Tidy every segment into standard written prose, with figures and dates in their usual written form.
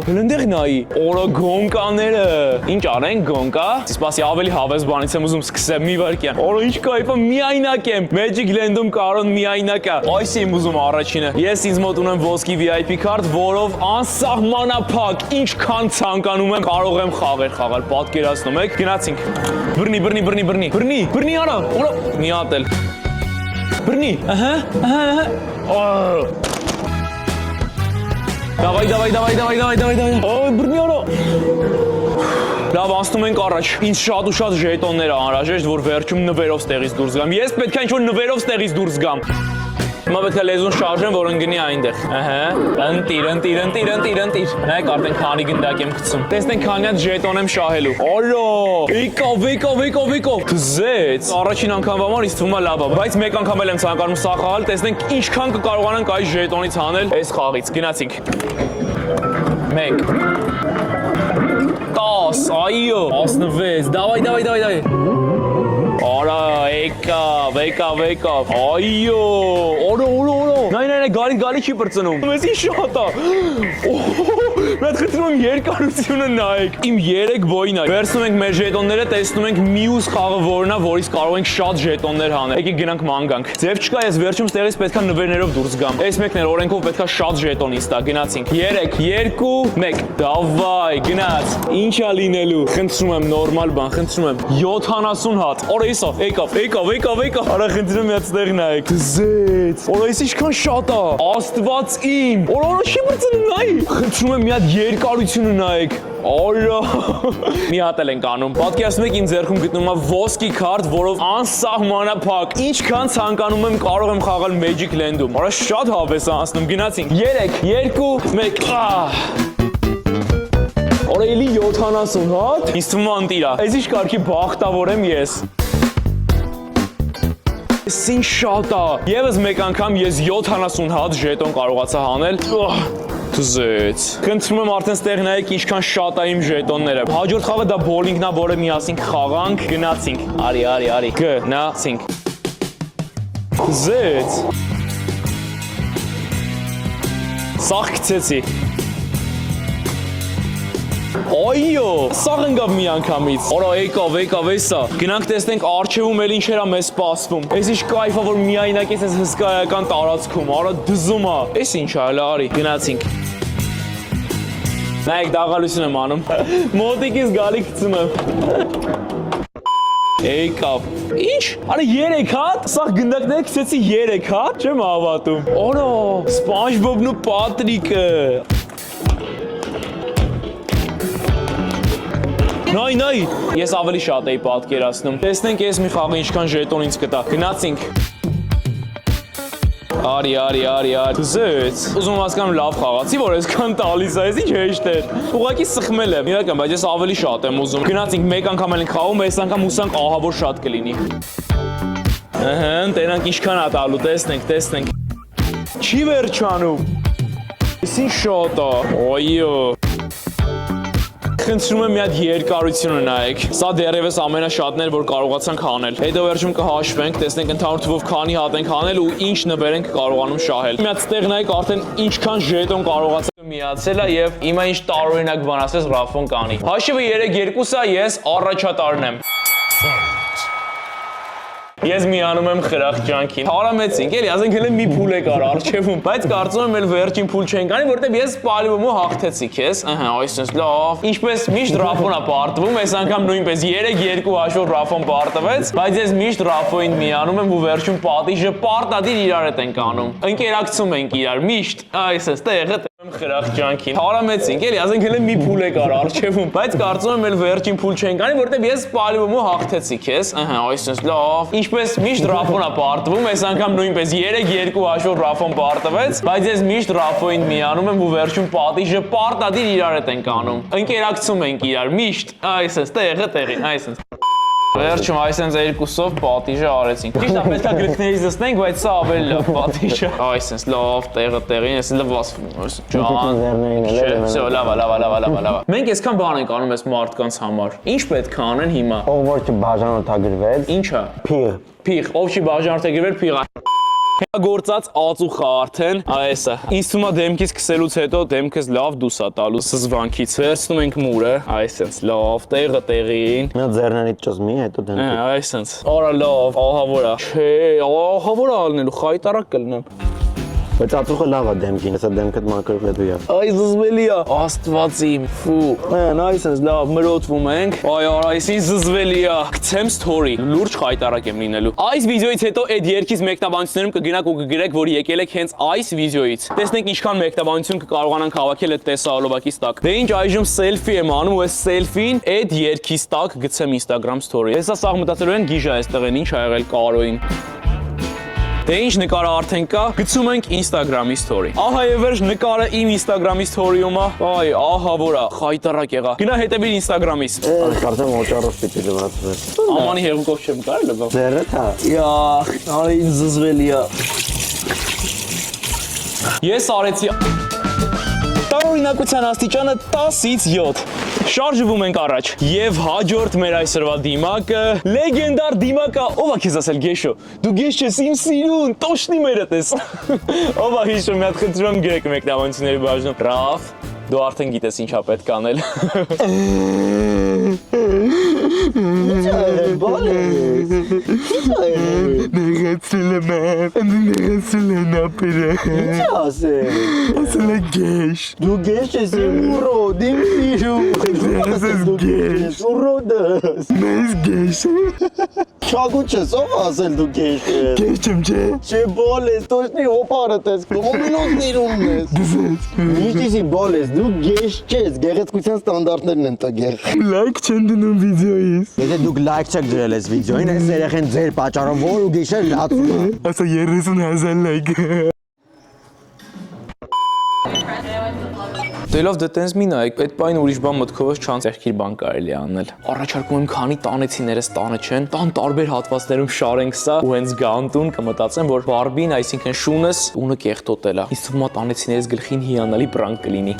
Հլնդեղ նայի, օրը գոնկաները։ Ինչ անեն գոնկա։ Սպասի ավելի հավես բանից եմ ուզում սկսեմ մի վարքյան։ Օրը ինչ կայֆը միայնակ եմ։ Magic Land-ում կարոն միայնակ է։ Այս եմ ուզում առաջինը։ Ես ինձ մոտ ունեմ ոսկի VIP քարտ, որով անսահմանափակ ինչքան ցանկանում եմ կարող եմ խաղալ։ Պատկերացնում եք։ Գնացինք։ Բռնի արա։ Օրը մի հատ էլ։ Բռնի։ Ահա։ Давай. Օй, բռնի արա։ Լավ, անցնում ենք առաջ։ Ինձ շատ ու շատ ժետոններ անհրաժեշտ, որ վերջում նվերով ստեղից դուրս գամ։ Ես պետք է ինչ-որ նվերով ստեղից դուրս գամ։ Հիմա պետք է լեզուն շարժեմ, որ ընկնի այնտեղ։ Ընտիր։ Նայեք, արդեն քանի գնդակ եմ գցում։ Տեսնենք քանի հատ ժետոն եմ շահելու։ Օլո, եկավ։ Դզեց։ Առաջին անգամվա համար ինձ թվում է լավ է, բայց մեկ անգամ էլ եմ ցանկանում սա խաղալ, տեսնենք ինչքան կկարողանանք այս ժետոնից անել այս խաղից։ Գնացինք։ 1 10, այո, 16, давай. Արա, եկավ, այո, օրո, նայ, գալի չի պրծնում, մեզ ինչ շատ է, մետ խտրում եմ երկարությունը նայեք, իմ 3 բոյն է, վերցնում ենք մեր ժետոնները, տեսնում ենք մյուս խաղը որն է, որից կարող ենք շատ ժետոններ հանել, եկեք գնանք ման գանք, ձև չկա, ես վերջում ստեղից պետքա նվերներով դուրս գամ, այս մեկն էր օրենքով պետքա շատ ժետոն ինձ տա, գնացինք, 3, 2, 1, давай, գնաց, ինչ է լինելու, խնդրում եմ, նորմալ բան, խնդրում եմ, 70 հատ, Օրայիսա, եկավ, արա խնդրում եմ միացտեղ նայեք, զեց, օրայիս ինչքան շատ է, աստված իմ, օրը չի բրծնում նայի, խնդրում եմ մի հատ երկարությունը նայեք, Օլո, մի հատ էլ ենք անում, պատկերացնում եք իմ ձեռքում գտնում եմ ոսկի քարտ, որով անսահմանափակ, ինչքան ցանկանում եմ կարող եմ խաղալ Magic Land-ում, արա շատ հավես է անցնում, գնացինք, 3, 2, 1, Օրայելի 70 հատ, ինձ թվում է ընտիրա, այս ինչ կարգի բախտավոր եմ ես։ Ես ինչ շատ է, եվս մեկ անգամ ես 70 հատ ժետոն կարողացա հանել, Թզեց, խնդրում եմ արդեն ստեղ նայեք ինչքան շատ է իմ ժետոնները, հաջորդ խաղը դա բոլինգն է, որը միասին խաղանք, գնացինք, արի, գնացինք, Թզեց, սաղ գցեցի, Այո, սաղ ընկավ մի անգամից, Օրա եկավ էսա, գնանք տեսնենք արջևում էլ ինչեր է մեզ սպասվում, ես ինչ կայֆ է, որ միայնակ ես հսկայական տարածքում, արա դզում է, ես ինչ է, հələ արի, գնացինք, նայեք դաղալություն եմ անում, մոտիկից գալի գցում եմ, եկավ, ինչ, արա 3 հատ, սաղ գնդակները գցեցի 3 հատ, չեմ հավատում, Օրա, SpongeBob-ն ու Patrick-ը, Նայ, ես ավելի շատ էի պատկերացնում, տեսնենք ես մի խաղը ինչքան ժետոն ինձ կտա, գնացինք, արի, զեց, ուզում հասկանում լավ խաղացի, որ այսքան տալիս է, ես ինչ հեշտ էր, ուղղակի սխմել եմ, իրական, բայց ես ավելի շատ եմ ուզում, գնացինք մեկ անգամ էլ ենք խաղում, այս անգամ հուսանք ահավոր շատ կլինի, տենանք ինչքան է տալու, տեսնենք, չի վերջանում, ես ինչ շատ է, այո, Խնդրում եմ մի հատ երկարությունը նայեք, սա դեռևս ամենաշատն էր, որ կարողացանք հանել, հետո վերջում կհաշվենք, տեսնենք ընդհանուր թվով քանի հատ ենք հանել ու ինչ նվեր ենք կարողանում շահել, մի հատ ստեղ նայեք արդեն ինչքան ժետոն կարողացանք միացել է և հիմա ինչ տարօրինակ բան ասես Ռաֆոն կանի, հաշիվը 3-2 է, ես առաջատարն եմ Ես միանում եմ խրախճանքին, հարամեցինք էլի, ասենք հենց մի փուլ է կար արջևում, բայց կարծում եմ էլ վերջին փուլ չեն կանի, որտեղ ես Պալիվոմու հաղթեցի քեզ, այսպես լավ, ինչպես միշտ Ռաֆոն է պարտվում, այս անգամ նույնպես 3-2 հաշվով Ռաֆոն պարտվեց, բայց ես միշտ Ռաֆոին միանում եմ ու վերջում պատիժը պարտադիր իրար հետ ենք անում, ընկերակցում ենք իրար, միշտ, այսպես տեղը խրախճանքին, հարամեցինք էլի, ասենք հենց մի փուլ է կար արջևում, բայց կարծում եմ էլ վերջին փուլ չեն կանի, որտեղ ես Պալիվոմու հաղթեցի քեզ, այսպես լավ, ինչպես միշտ Ռաֆոն է պարտվում, այս անգամ նույնպես 3-2 հաշվով Ռաֆոն պարտվեց, բայց ես միշտ Ռաֆոին միանում եմ ու վերջում պատիժը պարտադիր իրար հետ ենք անում, ընկերակցում ենք իրար, միշտ, այսպես տեղը տեղին, այսպես Վերջում այսենց երկուսով պատիժը արեցինք։ Ճիշտ է, պետք է գրքներից դստենք, բայց սա ավելի լավ պատիժը։ Այսենց լավ տեղը տեղին, ես լվացվում եմ, ջան։ Всё, լավ։ Մենք այսքան բան ենք անում այս մարդկանց համար։ Ինչ պետք է անեն հիմա։ Ով որ չբաժանորդագրվեց։ Ինչա։ Փիղ։ Փիղ, ով չի բաժանորդագրվել, փիղ։ Գործած ածուխը արդեն, այսա։ Ինձ թվում է դեմքից քսելուց հետո դեմքս լավ դուս է տալու սզվանքից։ Վերցնում ենք մուրը, այսենց լավ, տեղը տեղին։ Նա ձեռնանից ճզմի, հետո դեմքից։ Այսենց։ Արա լավ, ահա որա։ Չէ, ահա որա ալնելու, խայտարակ կլնեմ։ Բայց ածուխը լավ է դեմքին, հեսա դեմքդ մակրվետու է։ Այ զզվելի է, աստված իմ, ֆու։ Այսենց լավ, մրոտվում ենք։ Այ արա, այսին զզվելի է։ Գցեմ story, լուրջ խայտարակ եմ լինելու։ Այս վիդեոից հետո այդ երկից մեկնաբանություններում կգնաք ու կգրեք, որ եկել եք հենց այս վիդեոից։ Տեսնենք ինչքան մեկնաբանություն կկարողանանք հավաքել այդ տեսահոլովակից տակ։ Դե ինչ այժմ selfie եմ անում ու այս selfie-ին այդ երկից տակ գցեմ Instagram story։ Հեսա սաղ մտածելու են գիժա այստեղ են, ինչ ա եղել Կարոյին։ Դե ինչ նկարը արդեն կա, գցում ենք Instagram-ի story։ Ահա եւ վերջ նկարը իմ Instagram-ի story-ում է։ Այ, ահա որա, խայտարակ եղա։ Գնա հետևիր Instagram-ից։ Կարծեմ օճառով պիտի լվացվես։ Ամանի հեղուկով չեմ կարել լվա։ Ձեռդ հա։ Յա, արի ինձ զզվելի է։ Ես արեցի տարօրինակության աստիճանը 10-ից 7։ Շարժվում ենք առաջ։ Եվ հաջորդ մեր այսօրվա դիմակը լեգենդար դիմակը, ով է քեզ ասել Գեշո։ Դու Գեշ ես իմ սիրուն, տոշնի մերդ ես։ Ով է հիշում, մի հատ խնդրում գրեք մեկնաբանությունների բաժնում։ Ռաֆ, դու արդեն գիտես ինչա պետք անել։ Նեղացել եմ ապերը։ Ինչ ասել։ Ասել է Գեշ։ Դու Գեշ ես ուրոդ, իմ սիրուն։ Ասես Գեշ։ Ուրոդս։ Մեզ Գեշ։ Չագուտ չես, ով ասել դու Գեշ ես։ Գեշ եմ չէ։ Չէ բոլ ես, տոշնի հոպարդ ես, կոմինոս սիրուն ես։ Դզեց։ Միշտիսի բոլ ես, դու Գեշ չես, գեղեցկության ստանդարտներն են տգեղ։ Լայք չեն դնում վիդեոյից։ Եթե դուք լայք չեք դրել այս վիդեոին, այս երեխեն ձեր պատճառով որ ու գիշեր լացում է։ Ասա 30,000 լայք։ Դելով դե տենց մի նայեք, այդ պայն ուրիշ բան մտքովս չան ծերքիր բան կարելի անել։ Առաջարկում եմ քանի տանեցիներս տանը չեն, տան տարբեր հատվածներում շարենք սա ու հենց գանտուն կմտածեմ, որ Բարբին, այսինքն շունս ունը կեղտոտել է։ Իսկ թվում է տանեցիներս գլխին հիանալի պրանկ կլինի։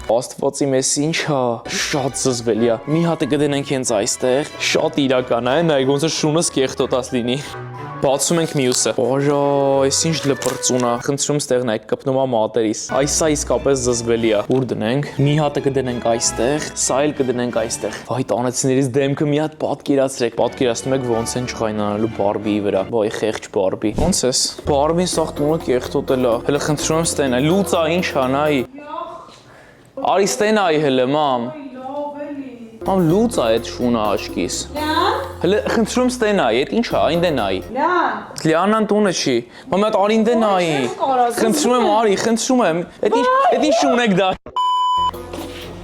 Աստվածի մեզ ինչա, շատ զզվելի է։ Մի հատ կդնենք հենց այստեղ, շատ իրական է, նայեք ոնց է շունս կեղտոտած լինի։ Բացում ենք մյուսը։ Օժա, այս ինչ լպրծուն է։ Խնդրում ստեղ նայեք, կպնում է մատերիս։ Այսա իսկապես զզվելի է։ Ուր դնենք։ Մի հատը կդնենք այստեղ, սա էլ կդնենք այստեղ։ Վայ, տանեցիներից դեմքը մի հատ պատկերացրեք։ Պատկերացնում եք ոնց են ջղայնանալու Բարբիի վրա։ Վայ, խեղճ Բարբի։ Ոնց ես։ Բարբին սաղ տունը կեղտոտել է։ Հələ խնդրում եմ ստենա։ Լուծա ինչ ա նայի։ Արի ստենայի հələ, մամ։ Մամ լուծա այդ շունը աշկիս։ Հələ խնդրում ստենայի, այդ ինչ ա, այն դե նայի։ Լիանան տունը չի։ Մամ այդ արին դե նայի։ Խնդրում եմ արի, խնդրում եմ։ Այդ ինչ շուն եք դա։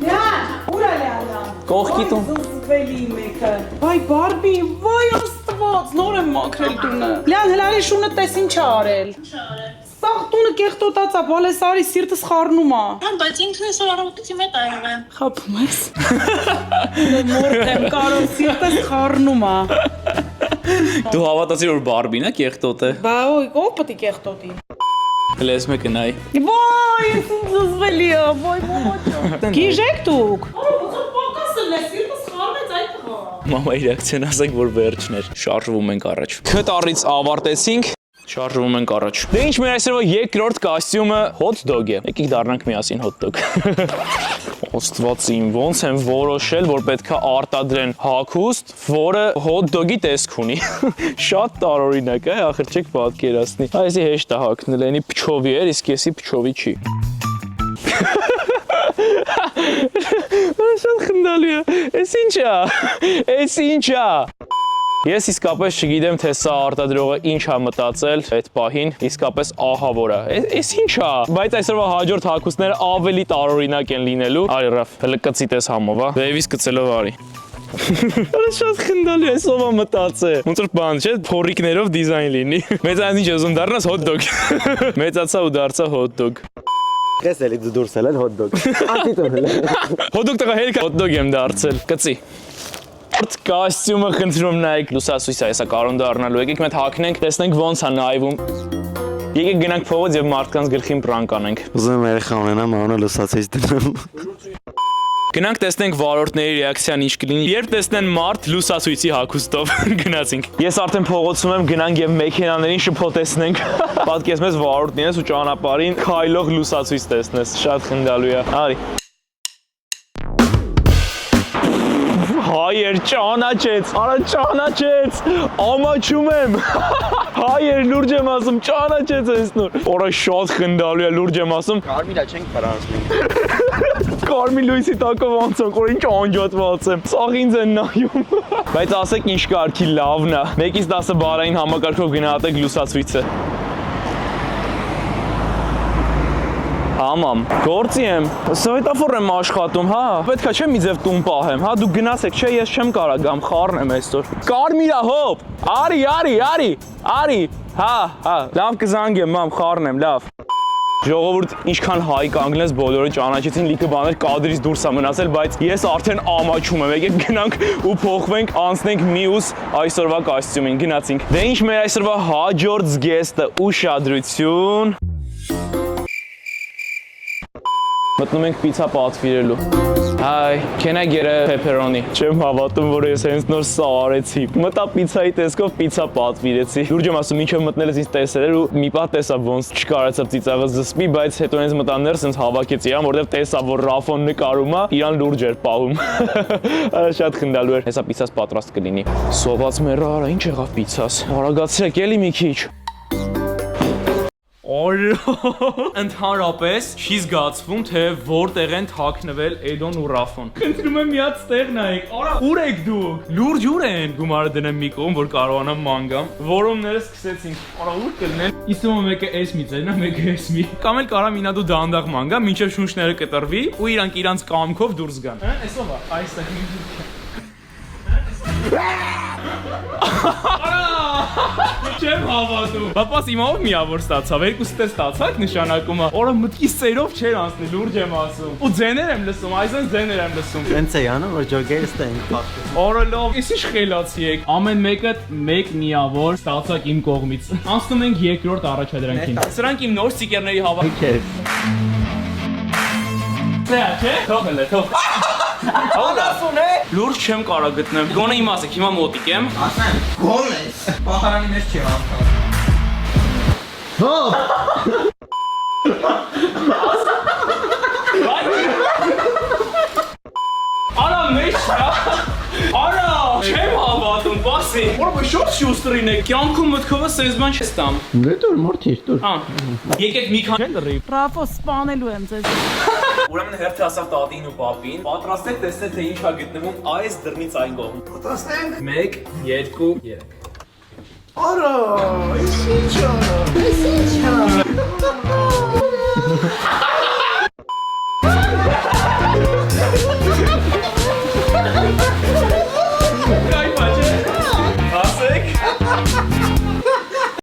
Լիան, ուր է Լիանան։ Կողքի տուն։ Զզվելի մեկը։ Վայ Բարբի, վայ աստված, նոր եմ մաքրել տունը։ Լիան, հլարի շունը տես ինչ ա արել։ Ինչ ա արել։ Սաղ տունը կեղտոտած ա, բալես արի սիրտս խառնում ա։ Բայց ինքն ես առավոտի մետ ա եղել։ Խափում ես։ Մորդ եմ կարող, սիրտս խառնում ա։ Դու հավատացիր որ Բարբին է կեղտոտ է։ Բա ոյ, ով պետք է կեղտոտի։ Հələ ես մեկը նայի։ Վայ, ես ինձ զզվելի ա, վայ մոմոջա։ Գիժեք դուք։ Պակասն է, սիրտս խառնեց այդ տղա։ Մամայի ռեակցիան ասենք որ վերջն էր։ Շարժվում ենք առաջ։ Քտարից ավարտեցինք։ Շարժվում ենք առաջ։ Դե ինչ մեր այսօրվա երկրորդ կոստյումը hot dog է։ Եկեք դառնանք միասին hot dog։ Աստված իմ, ոնց են որոշել, որ պետքա արտադրեն հագուստ, որը hot dog-ի տեսք ունի։ Շատ տարօրինակ է, ախր չեք պատկերացնի։ Այսի հեշտ է հագնել, այնի փչովի էր, իսկ եսի փչովի չի։ Շատ խնդալի է։ Էս ինչ է։ Էս ինչ է։ Ես իսկապես չգիտեմ, թե սա արտադրողը ինչ ա մտածել այդ պահին, իսկապես ահա որ է։ Էս ինչ ա։ Բայց այսօրվա հաջորդ հագուստները ավելի տարօրինակ են լինելու։ Արի Ռաֆ, հələ կծի տես համով, հա։ Վեևից կծելով արի։ Շատ խնդալի է, ով ա մտածել։ Ոնց որ բան չէ, փորիկներով դիզայն լինի։ Մեծանից ինչ ուզում դառնաս hot dog։ Մեծացա ու դարձա hot dog։ Ես էլի դուրս էլ hot dog։ Ատի տոնել։ Hot dog տղա հերիք hot dog եմ դարձել։ Կծի։ Կոստյումը խնդրում նայեք լուսասույս է, հեսա կարոն դառնալու, եկեք մետ հագնենք, տեսնենք ոնց ա նայվում։ Եկեք գնանք փողոց եւ մարդկանց գլխին պրանկ անենք։ Ուզում եմ երեխա ունենամ, անունը լուսացից դնեմ։ Գնանք տեսնենք վարորդների ռեակցիան ինչ կլինի։ Երբ տեսնեն մարդ լուսացույցի հագուստով գնացինք։ Ես արդեն փողոցում եմ, գնանք եւ մեքենաներին շփոթեցնենք։ Պատկերացնես ես վարորդն ես ու ճանապարհին քայլող լուսացույց տեսնես։ Շատ խնդալու է։ Արի։ Հայեր ճանաչեց, արա ճանաչեց, ամաչում եմ, հայեր լուրջ եմ ասում, ճանաչեց ես նոր, որա շատ խնդալու է լուրջ եմ ասում, Կարմիրա չենք պրանցնենք, կարմիր լույսի տակով անցանք, որ ինչ անջատված եմ, սաղ ինձ են նայում, բայց ասեք ինչ կարգի լավն է, 1-ից 10 բարային համակարգով գնահատեք լուսացույցը, Ամամ, գործի եմ, սվետաֆոր եմ աշխատում, հա, պետքա չէ մի ձև տուն պահեմ, հա, դուք գնացեք, չէ, ես չեմ կարա գամ, խառնեմ այսօր, կարմիրա հոպ, արի, հա, լավ կզանգեմ, մամ, խառնեմ, լավ, ժողովուրդ ինչքան հայ կանգնես բոլորը ճանաչեցին, լիքը բաներ կադրից դուրս է մնացել, բայց ես արդեն ամաչում եմ, եկեք գնանք ու փոխվենք, անցնենք մյուս այսօրվա կոստյումին, գնացինք, դե ինչ մեր այսօրվա հաջորդ զգեստը, ուշադրություն Մտնում ենք պիցա պատվիրելու։ Hi, can I get a pepperoni? Չեմ հավատում, որ ես հենց նոր սա արեցի։ Մտա պիցայի տեսքով պիցա պատվիրեցի։ Լուրջ եմ ասում, ինչով մտնել ես ինձ տեսել էր ու մի պահ տեսա ոնց չկարեցա ծիծաղը զսպի, բայց հետո հենց մտա ներս հենց հավաքեցի իրան, որովհետև տեսա, որ Ռաֆոն նկարում է, իրան լուրջ էր պահում։ Շատ խնդալու էր։ Հեսա պիցաս պատրաստ կլինի։ Սոված մեռա, արա, ինչ եղավ պիցաս։ Արագացրեք էլի մի քիչ։ Ընդհանրապես չի զգացվում, թե որտեղ են թաքնվել Էդոն ու Ռաֆոն։ Խնդրում եմ միած տեղ նայեք։ Արա, ուր եք դուք։ Լուրջ ուր են։ Գումարը դնեմ մի կողմ, որ կարողանամ ման գամ։ Որոնները սկսեցինք։ Արա, ուր կլինեն։ Իսկում մեկը էս մի ձայնա, մեկը էս մի։ Կամ էլ կարամ ինա դու դանդաղ ման գա, մինչև շունչները կտրվի ու իրանք իրանց կամքով դուրս գան։ Հա, էսով է, այստեղ։ Չեմ հավատում։ Պապաս իմով միավոր ստացավ, երկուսը տես ստացակ նշանակում է։ Օրը մտքիս ծերով չեր անցնի, լուրջ եմ ասում։ Ու ձեներ եմ լսում, այսօր ձեներ եմ լսում։ Տենց է անում, որ ջոգերստը ենք փախչում։ Օրը լավ, ես ինչ խելացի եք։ Ամեն մեկը մեկ միավոր ստացակ իմ կողմից։ Անցնում ենք երկրորդ առաջադրանքին։ Սրանք իմ նոր ստիկերների հավաք։ Սա չէ՞։ Թողել է, թող։ Անասուն է։ Լուրջ չեմ կարա գտնեմ։ Գոնե իմացեք, հիմա մոտիկ եմ։ Ասեմ, գոլ ես, պահարանի մեջ չի անգամ։ Արա մեջ չա։ Արա, չեմ հավատում, պասի։ Որը շատ շուստրին է, կյանքում մտքովը սենց բան չես տամ։ Դուր մորթի, դուր։ Եկեք մի քանի լրի։ Ռաֆո, սպանելու եմ ձեզ։ Ուրեմն հերթը ասավ տատին ու պապին, պատրաստեք տեսնել թե ինչ է գտնվում այս դռնից այն կողմ։ Պատրաստենք։ 1, 2, 3։ Արա, ինչ է։